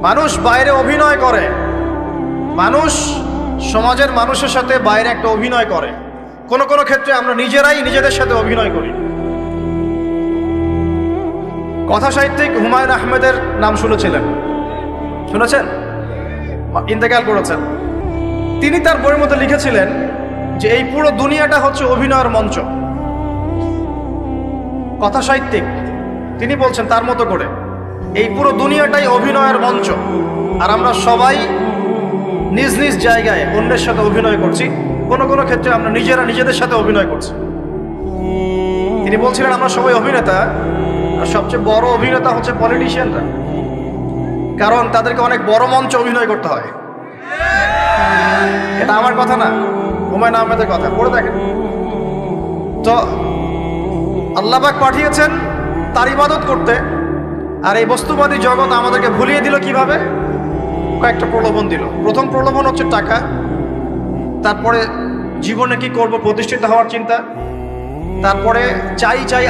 মানুষ বাইরে অভিনয় করে, মানুষ সমাজের মানুষের সাথে বাইরে একটা অভিনয় করে। কোনো কোনো ক্ষেত্রে আমরা নিজেরাই নিজেদের সাথে অভিনয় করি। কথা সাহিত্যিক হুমায়ুন আহমেদের নাম শুনেছিলেন? শুনেছেন? ইন্তেকাল করেছেন। তিনি তার বইয়ের মধ্যে লিখেছিলেন যে এই পুরো দুনিয়াটা হচ্ছে অভিনয়ের মঞ্চ। কথা সাহিত্যিক তিনি বলছেন তার মতো করে এই পুরো দুনিয়াটাই অভিনয়ের মঞ্চ, আর আমরা সবাই নিজ নিজ জায়গায় অন্যের সাথে অভিনয় করছি। কোনো কোনো ক্ষেত্রে আমরা নিজেরা নিজেদের সাথে অভিনয় করছি। তিনি বলছিলেন আমরা সবাই অভিনেতা, আর সবচেয়ে বড় অভিনেতা হচ্ছে পলিটিশিয়ানরা, কারণ তাদেরকে অনেক বড় মঞ্চে অভিনয় করতে হয়। এটা আমার কথা না, হুমায়ুন আহমেদের কথা, পড়ে দেখেন তো। আল্লাহ পাক পাঠিয়েছেন তার ইবাদত করতে, আর এই বস্তুবাদী জগৎ আমাদেরকে ভুলিয়ে দিল কিভাবে? কয়েকটা প্রলোভন দিল। প্রথম প্রলোভন হচ্ছে টাকা, তারপরে জীবনে কি করব প্রতিষ্ঠিত হওয়ার চিন্তা, তারপরে চাই চাই